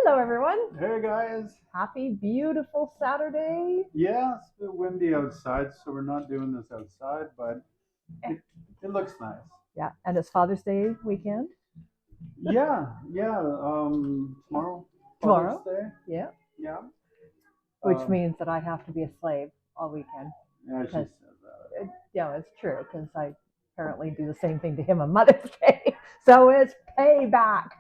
Hello, everyone. Hey guys. Happy, beautiful Saturday. Yeah, it's a bit windy outside, so we're not doing this outside, but it looks nice. Yeah, and it's Father's Day weekend. Yeah. Tomorrow, Father's Tomorrow. Day. Yeah. Yeah. Which Um, means that I have to be a slave all weekend. yeah, she Because, said that. yeah, it's true, because I apparently do the same thing to him on Mother's Day. So it's payback.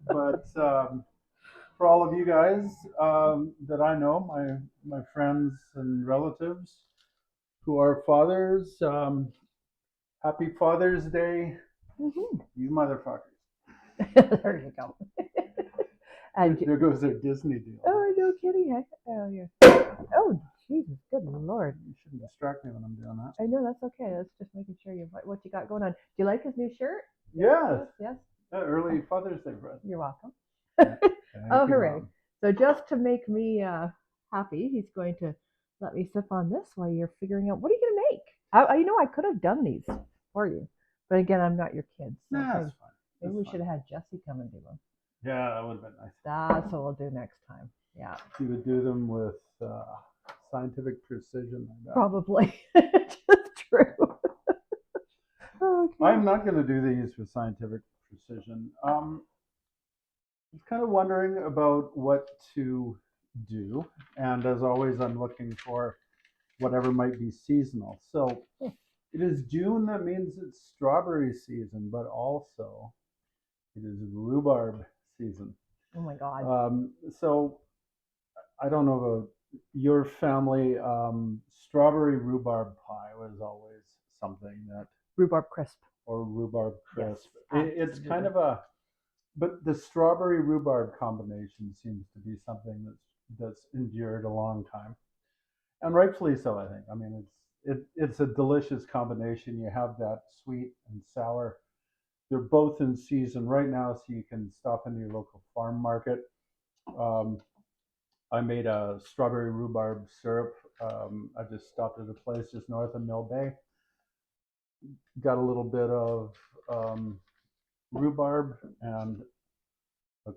But for all of you guys that I know, my friends and relatives who are fathers, happy Father's Day, you motherfuckers. There you go. And There goes their Disney deal. oh, no kidding. Oh, yeah. Oh, Jesus, good Lord. You shouldn't distract me when I'm doing that. I know, that's okay. That's just making sure what you got going on. Do you like his new shirt? Yes. Yes. Early Father's Day present. You're welcome. Thank Oh, you, hooray. Mom. So just to make me happy, he's going to let me sip on this while you're figuring out what are you going to make. I could have done these for you, but again, I'm not your kid. So Nah, that's fine. maybe we should have had Jesse come and do them. Yeah, that would have been nice. That's what we'll do next time. Yeah. You would do them with scientific precision. Probably. Just true. Okay. I'm not going to do these with scientific precision. I was kind of wondering about what to do, and as always, I'm looking for whatever might be seasonal. So it is June. That means it's strawberry season, but also it is rhubarb season. Oh my God. So I don't know about your family. Strawberry rhubarb pie was always something that, Rhubarb crisp. or rhubarb crisp. Yes, It's kind of but the strawberry rhubarb combination seems to be something that's endured a long time, and rightfully so. I think. I mean, it's a delicious combination. You have that sweet and sour. They're both in season right now, so you can stop into your local farm market. Um, I made a strawberry rhubarb syrup. I just stopped at a place just north of Mill Bay. Got a little bit of rhubarb and a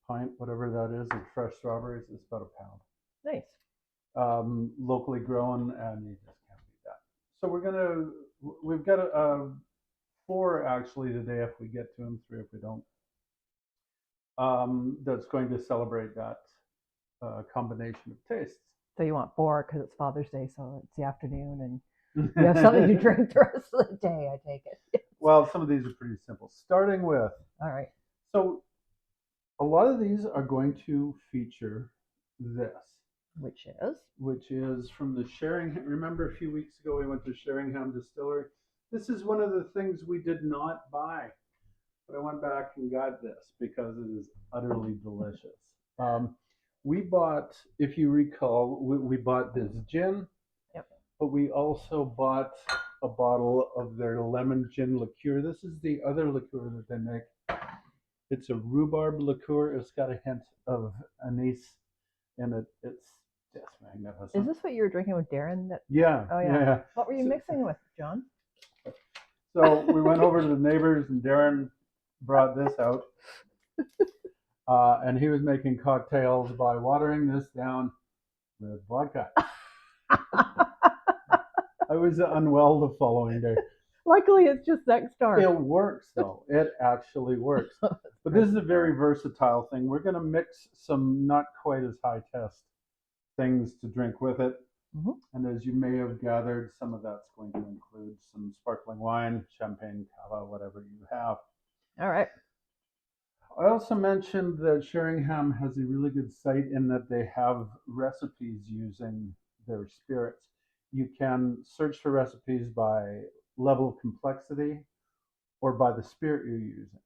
pint, whatever that is, of fresh strawberries. It's about a pound. Nice. Locally grown, and you just can't beat that. So we've got 4 actually today if we get to them, 3 if we don't. That's going to celebrate that combination of tastes. So you want 4 because it's Father's Day, so it's the afternoon, and you have something to drink the rest of the day, I take it. Well, some of these are pretty simple. Starting with, all right. So a lot of these are going to feature this. Which is from the Sheringham. Remember a few weeks ago we went to Sheringham Distillery? This is one of the things we did not buy. But I went back and got this because it is utterly delicious. We bought, if you recall, we bought this gin. Yep. But we also bought a bottle of their lemon gin liqueur. This is the other liqueur that they make. It's a rhubarb liqueur. It's got a hint of anise in it. It's just magnificent. Is this what you were drinking with Darren? Yeah. Oh yeah. What were you mixing with, John? So we went over to the neighbors, and Darren brought this out. And he was making cocktails by watering this down with vodka. I was unwell the following day. Luckily, it's just next door. It works, though. It actually works. But this is a very versatile thing. We're going to mix some not quite as high test things to drink with it. Mm-hmm. And as you may have gathered, some of that's going to include some sparkling wine, champagne, cava, whatever you have. All right. I also mentioned that Sheringham has a really good site in that they have recipes using their spirits. You can search for recipes by level of complexity or by the spirit you're using.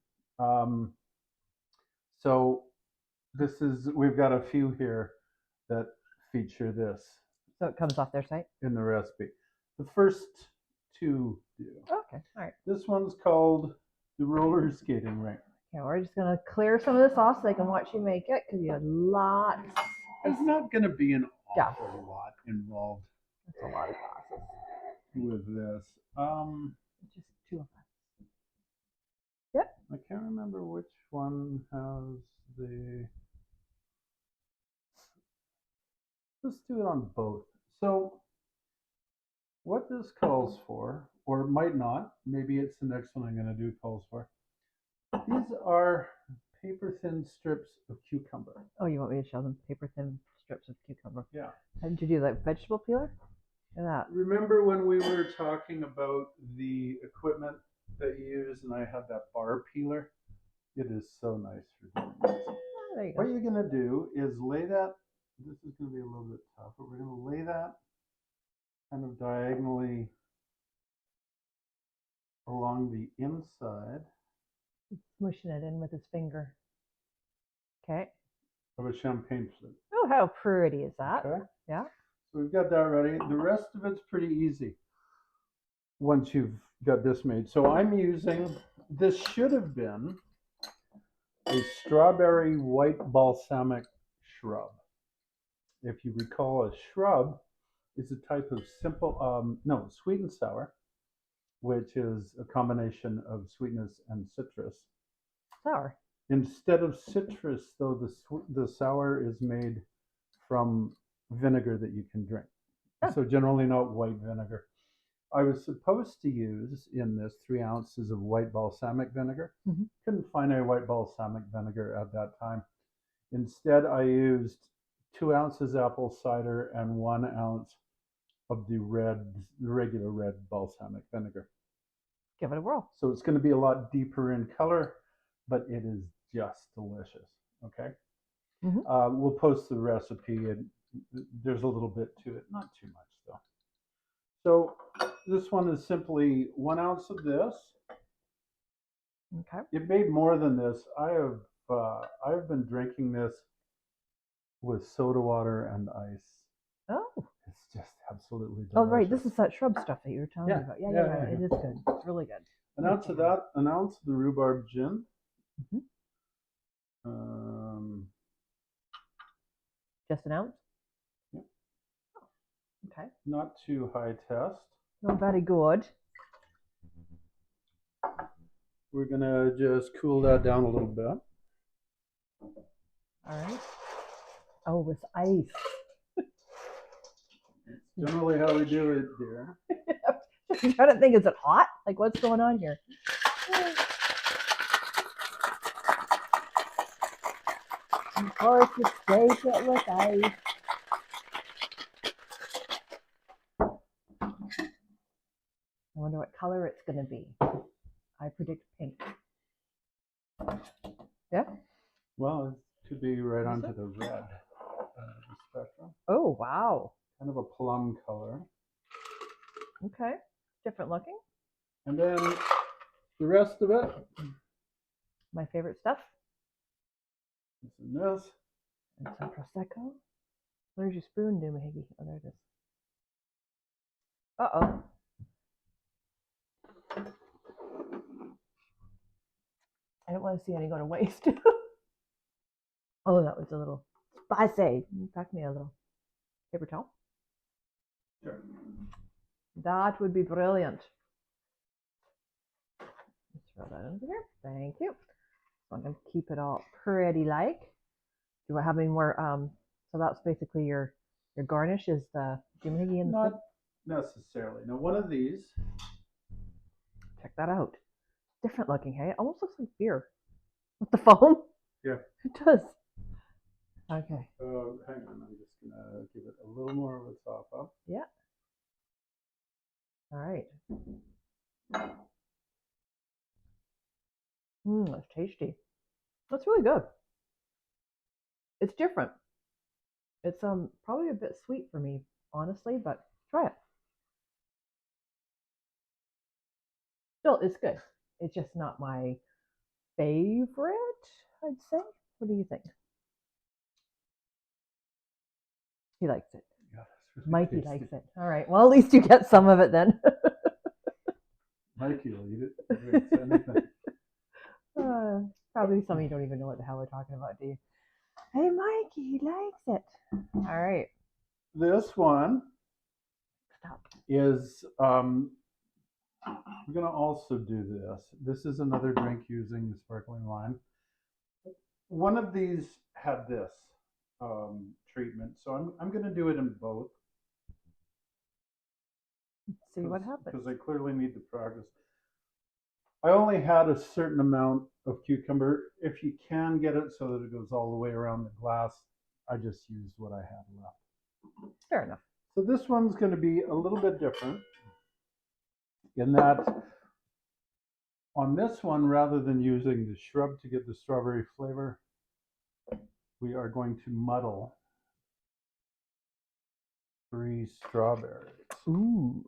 So we've got a few here that feature this. So it comes off their site? In the recipe. The first 2 do. Okay, all right. This one's called the roller skating rink. Okay, we're just going to clear some of this off so they can watch you make it because you had lots. There's not going to be an awful lot involved. That's a lot of glasses. With this. Just 2 of us. I can't remember which one has the let's do it on both. So what this calls for, or might not, maybe it's the next one I'm going to do calls for. These are paper thin strips of cucumber. Oh, you want me to show them paper thin strips of cucumber? Yeah. How did you do like vegetable peeler? Look at that. Remember when we were talking about the equipment that you use and I had that bar peeler? It is so nice for doing this. Oh, there you What go. you're going to do is lay that, this is going to be a little bit tough, but we're going to lay that kind of diagonally along the inside Smushing it in with his finger. Okay. of a champagne flute. Oh, how pretty is that? Okay. Yeah. So we've got that ready. The rest of it's pretty easy once you've got this made. So I'm using, this should have been a strawberry white balsamic shrub. If you recall, a shrub is a type of simple, no, sweet and sour, which is a combination of sweetness and citrus. Sour. Instead of citrus, though, the sour is made from vinegar that you can drink. Oh. So generally not white vinegar. I was supposed to use in this 3 ounces of white balsamic vinegar. Mm-hmm. Couldn't find any white balsamic vinegar at that time. Instead, I used 2 ounces apple cider and 1 ounce of the regular red balsamic vinegar. Give it a whirl. So it's going to be a lot deeper in color, but it is just delicious. Okay. Mm-hmm. We'll post the recipe, and there's a little bit to it, not too much though. So this one is simply 1 ounce of this. Okay. It made more than this. I've been drinking this with soda water and ice. Oh. It's just absolutely delicious. Oh, right. This is that shrub stuff that you were telling Yeah. me about. Yeah. Yeah. It is good. It's really good. An ounce of that, an ounce of the rhubarb gin. Mm-hmm. Just an ounce? Yep. Oh, okay. Not too high test. Not very good. We're going to just cool that down a little bit. All right. Oh, with ice. Generally how we do it, dear. I'm trying to think, is it hot? Like, what's going on here? Of course, you scrape it with ice. I wonder what color it's going to be. I predict pink. Yeah? Well, it could be right onto the red the spectrum. Oh, wow. Kind of a plum color. Okay. Different looking. And then the rest of it. My favorite stuff. This and this. And some Prosecco. Where's your spoon, Doomahiggy? Oh, there it is. Uh-oh. I don't want to see any go to waste. Oh, that was a little spicy. Pack me a little paper towel. Sure. That would be brilliant. Let's throw that over here. Thank you. So I'm going to keep it all pretty like. Do I have any more? So that's basically your garnish is the Jimmy and Not necessarily. Now, one of these. Check that out. Different looking, hey? It almost looks like beer. With the foam? Yeah. It does. Okay. Hang on. I'm just going to give it a little more of a top up. Yeah. All right. That's tasty. That's really good. It's different. It's probably a bit sweet for me, honestly, but try it. Still, it's good. It's just not my favorite, I'd say. What do you think? He likes it. Yeah, that's really Mikey tasty. likes it. All right. Well, at least you get some of it then. Mikey will eat it. It's anything. Probably some of you don't even know what the hell we're talking about, do you? Hey, Mikey, he likes it. All right. This one Stop. is, we're going to also do this. This is another drink using sparkling wine. One of these had this. treatment. So I'm going to do it in both See what happens. because I clearly need the practice. I only had a certain amount of cucumber. If you can get it so that it goes all the way around the glass, I just used what I had left. Fair enough. So this one's going to be a little bit different in that on this one, rather than using the shrub to get the strawberry flavor, we are going to muddle 3 strawberries. Ooh.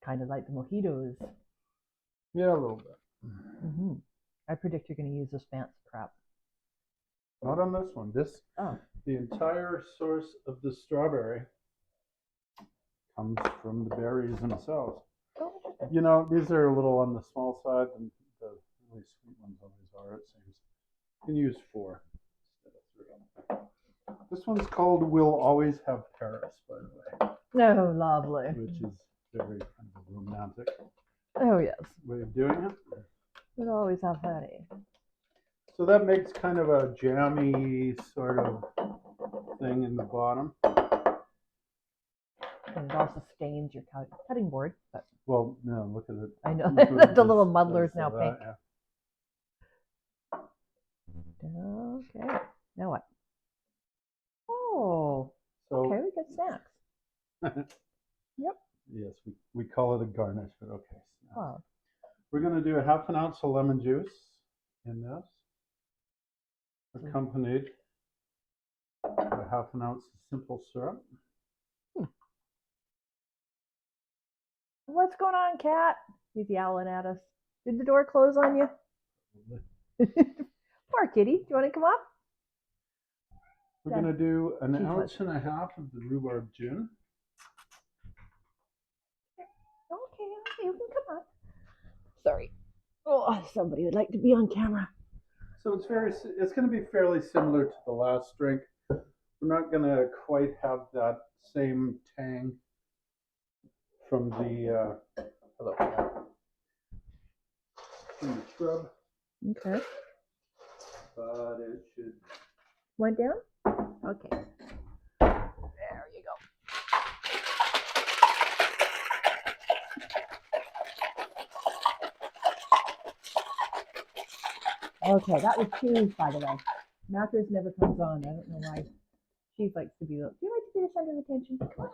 Kind of like the mojitos. Yeah, a little bit. Mm-hmm. I predict you're going to use this fancy crap. Not on this one. The entire source of the strawberry comes from the berries themselves. Oh, You know, these are a little on the small side, and the really sweet ones always are, it seems. You can use 4 instead of 3. This one's called We'll Always Have Paris, by the way. No, lovely. Which is very kind of romantic. Oh, yes. Way of doing it. We'll always have honey. So that makes kind of a jammy sort of thing in the bottom. And it also stains your cutting board. But well, no, look at it. I know. The little muddler's now pink. Yeah. Okay. Now what? Oh. So, okay, we got snacks. Yep. Yes, we call it a garnish, but okay. Wow. We're going to do a ½ ounce of lemon juice in this, accompanied by ½ ounce of simple syrup. What's going on, Cat? He's yowling at us. Did the door close on you? Poor kitty. Do you want to come up? We're going to do an ounce and a half of the rhubarb gin. Okay, you can come up. Sorry. Oh, somebody would like to be on camera. So it's going to be fairly similar to the last drink. We're not going to quite have that same tang from the shrub. Okay. But it should. Went down? Okay. There you go. Okay, that was Cheese, by the way. Macros never comes on. I don't know why. Cheese likes to be. Do you like to be the center of attention? Come on.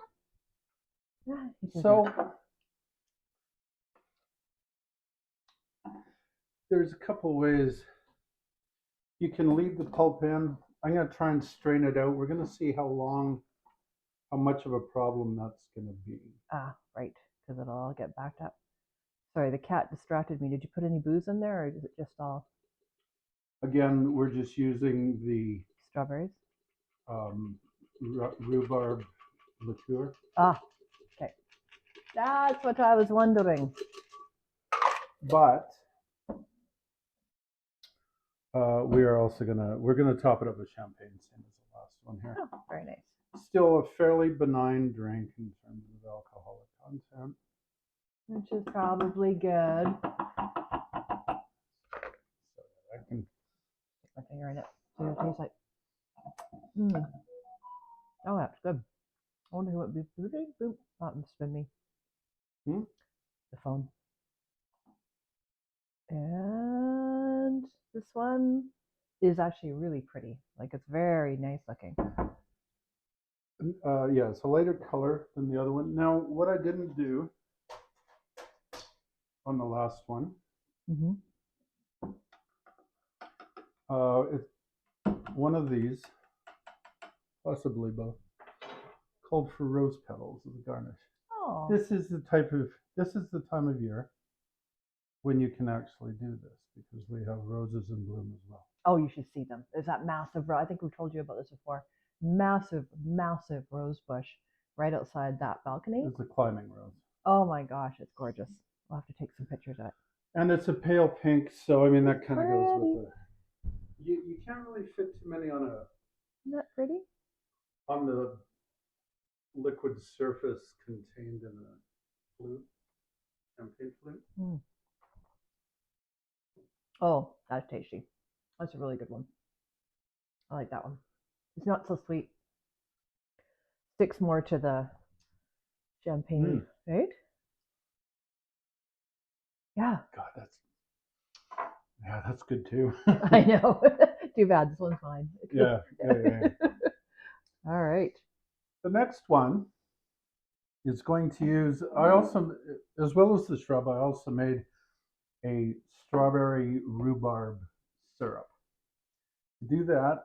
So there's a couple ways you can leave the pulp in. I'm going to try and strain it out. We're going to see how much of a problem that's going to be. Ah, right, because it'll all get backed up. Sorry, the cat distracted me. Did you put any booze in there, or is it just all? Again, we're just using the strawberries, rhubarb liqueur. Ah, okay. That's what I was wondering. But we're gonna top it up with champagne, same as the last one here. Oh, very nice. Still a fairly benign drink in terms of alcoholic content, which is probably good. So I can stick my finger in it. See what it tastes like. Mm. Oh, that's good. I wonder who it would be. Boom. That must have been me. The phone. And this one is actually really pretty. Like, it's very nice looking. Yeah, it's a lighter color than the other one. Now, what I didn't do on the last one, it's one of these, possibly both, called for rose petals as a garnish. Oh. This is the time of year when you can actually do this, because we have roses in bloom as well. Oh, you should see them. There's that massive, I think we've told you about this before, massive rose bush right outside that balcony. It's a climbing rose. Oh my gosh, it's gorgeous. We'll have to take some pictures of it. And it's a pale pink, so I mean that kind of goes with it. You can't really fit too many on a. Isn't that pretty? On the liquid surface contained in a flute, champagne flute. Mm. Oh, that's tasty. That's a really good one. I like that one. It's not so sweet. Sticks more to the champagne, right? Yeah. God, that's good too. I know. Too bad. This one's mine. Yeah. All right. The next one is going to use. I also, as well as the shrub, I also made a strawberry rhubarb syrup. To do that,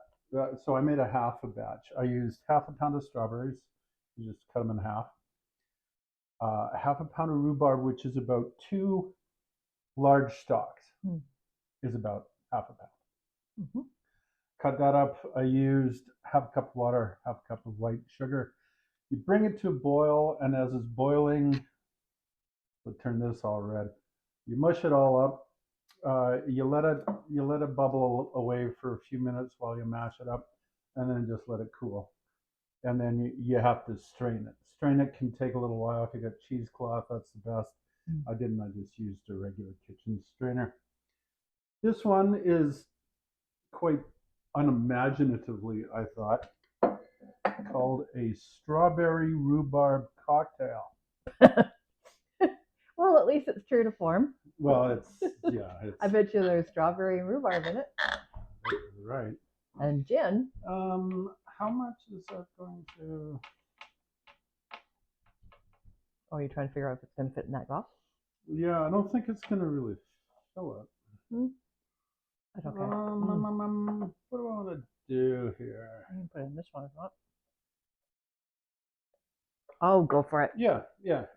so I made a half a batch. I used half a pound of strawberries. You just cut them in half. Half a pound of rhubarb, which is about 2 large stalks, is about half a pound. Mm-hmm. Cut that up. I used half a cup of water, half a cup of white sugar. You bring it to a boil, and as it's boiling, we'll turn this all red. You mush it all up. You let it bubble away for a few minutes while you mash it up, and then just let it cool. And then you have to strain it. Strain it can take a little while. If you got cheesecloth, that's the best. I didn't. I just used a regular kitchen strainer. This one is quite unimaginatively, I thought, called a strawberry rhubarb cocktail. Well, at least it's true to form. Well, it's I bet you there's strawberry and rhubarb in it. Right. And gin. How much is that going to? Oh, you're trying to figure out if it's going to fit in that glass? Yeah, I don't think it's going to really fill it. I don't care. What do I want to do here? You can put it in this one if not. Oh, go for it. Yeah,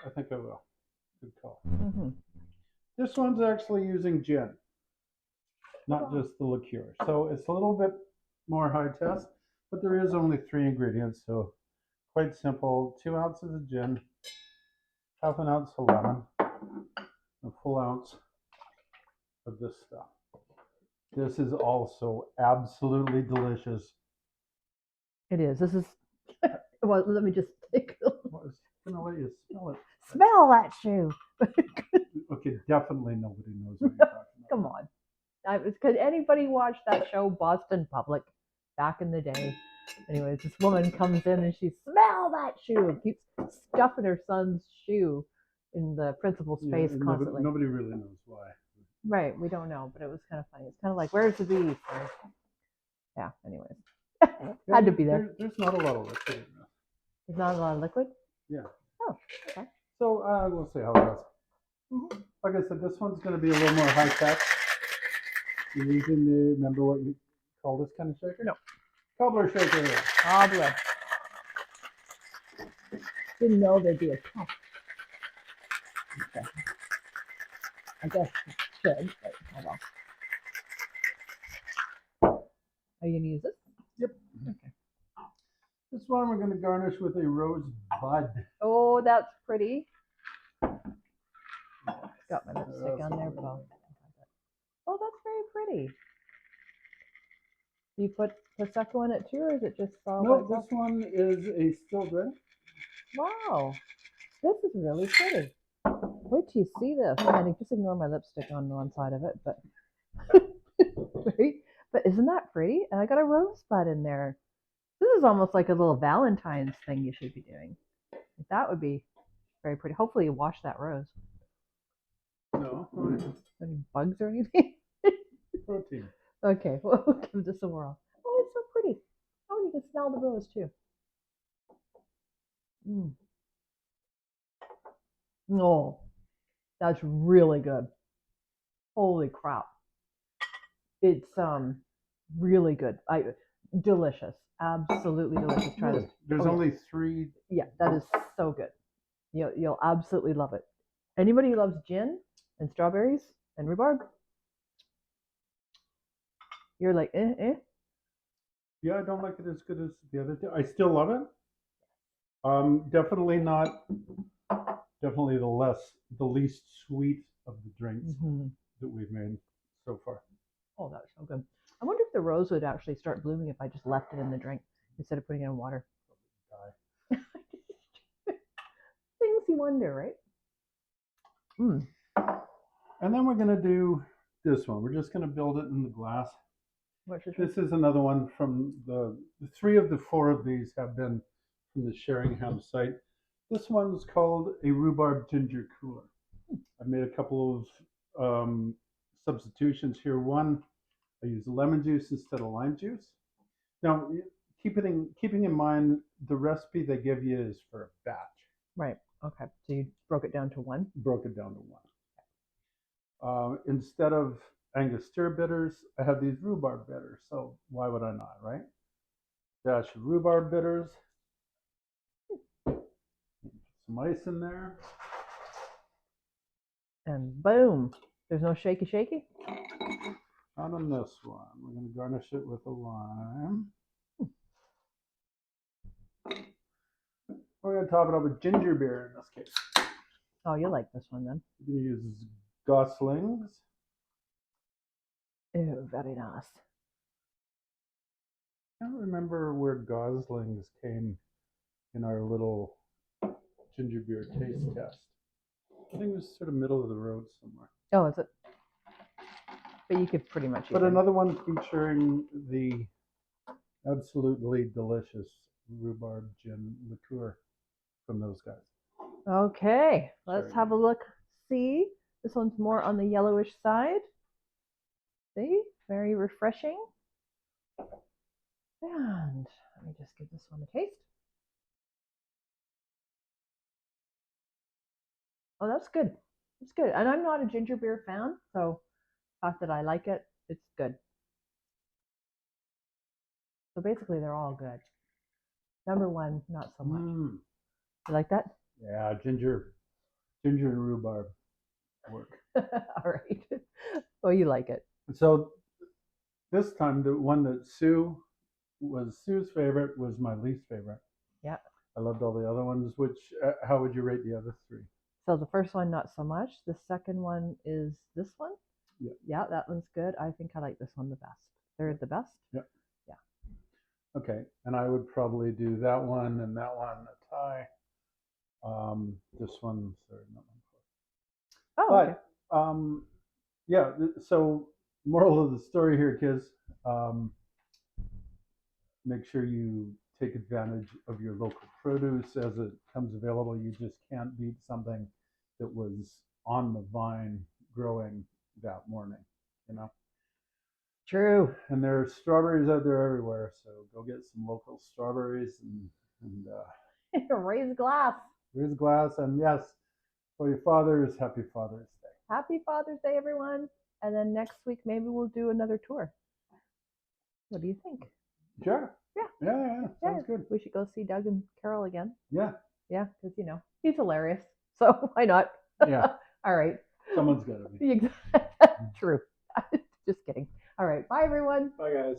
I think I will. Good call. This one's actually using gin, not just the liqueur. So it's a little bit more high test, but there is only 3 ingredients, so quite simple. 2 ounces of gin, half an ounce of lemon, a full ounce of this stuff. This is also absolutely delicious. It is. This is. Well, let me just take a I was gonna let you smell it. Smell that shoe. Okay, definitely nobody knows what you're talking about. Come on. Could anybody watch that show, Boston Public, back in the day? Anyways, this woman comes in and she smell that shoe and keeps stuffing her son's shoe in the principal's face constantly. Nobody really knows why. Right, we don't know, but it was kind of funny. It's kind of like, where's the beef? Or, yeah, anyways. Had to be there. There's not a lot of liquid in this. There's not a lot of liquid? Yeah. Oh, okay. So we'll see how it goes. Like I said, this one's going to be a little more high tech. You need to remember what you call this kind of shaker? No. Cobbler shaker. Cobbler. Didn't know there'd be a cup. Okay. I guess it should, but hold on. Are you going to use this? Yep. Okay. This one we're going to garnish with a rose bud. Oh, that's pretty. Got my lipstick on there, but I'll. Oh, that's very pretty. Do you put Prosecco in it too, or is it just all? No, this one is a still drink. Wow, this is really pretty. Wait till you see this. I mean, just ignore my lipstick on one side of it, but right? But isn't that pretty? And I got a rosebud in there. This is almost like a little Valentine's thing you should be doing. That would be very pretty. Hopefully you wash that rose. No. Any bugs or anything? Protein. Okay, we'll give this a whirl. Oh, it's so pretty. Oh, you can smell the rose too. Oh, that's really good. Holy crap. It's really good. Delicious. Absolutely delicious. Try this. There's only 3. Yeah, that is so good. You'll absolutely love it. Anybody who loves gin and strawberries and rhubarb, you're like, Yeah, I don't like it as good as the other two. I still love it. Definitely the least sweet of the drinks that we've made so far. Oh, that's so good. I wonder if the rose would actually start blooming if I just left it in the drink instead of putting it in water. Things you wonder, right? And then we're going to do this one. We're just going to build it in the glass. What's this? This is another one from the three of the four of these have been from the Sheringham site. This one's called a rhubarb ginger cooler. I've made a couple of substitutions here. One, I use lemon juice instead of lime juice. Now, keeping in mind the recipe they give you is for a batch. Right. Okay. So you broke it down to one. Broke it down to one. Instead of Angostura bitters, I have these rhubarb bitters. So why would I not, right? Dash of rhubarb bitters. Put some ice in there. And boom. There's no shaky shaky? Not on this one. We're going to garnish it with a lime. We're going to top it up with ginger beer in this case. Oh, you like this one then? We're going to use Goslings. Ew, very nice. I don't remember where Goslings came in our little ginger beer taste test. I think it was sort of middle of the road somewhere. Oh, is it? But you could pretty much. But another one featuring the absolutely delicious rhubarb gin liqueur from those guys. Okay, let's have a look. See, this one's more on the yellowish side. See, very refreshing. And let me just give this one a taste. Oh, that's good. It's good. And I'm not a ginger beer fan, so the fact that I like it, it's good. So basically, they're all good. Number one, not so much. You like that? Yeah, ginger and rhubarb work. All right. Well, you like it. So this time, the one that Sue's favorite was my least favorite. Yeah. I loved all the other ones. Which, how would you rate the other three? So the first one, not so much. The second one is this one. Yeah. Yeah, that one's good. I think I like this one the best. They're the best. Yeah. Yeah. Okay, and I would probably do that one and that one a tie. This one, third, not one fourth. Oh, okay. But yeah. So moral of the story here, kids. Make sure you take advantage of your local produce as it comes available. You just can't beat something that was on the vine growing that morning, you know. True. And there are strawberries out there everywhere, so go get some local strawberries and Raise a glass. raise a glass. And yes, for your fathers, happy Father's Day. Happy Father's Day, everyone. And then next week, maybe we'll do another tour. What do you think? Sure. Yeah. Yeah. Sounds good. We should go see Doug and Carol again. Yeah. Yeah, because, you know, he's hilarious. So why not? Yeah. All right. Someone's got to be. True. Just kidding. All right. Bye, everyone. Bye, guys.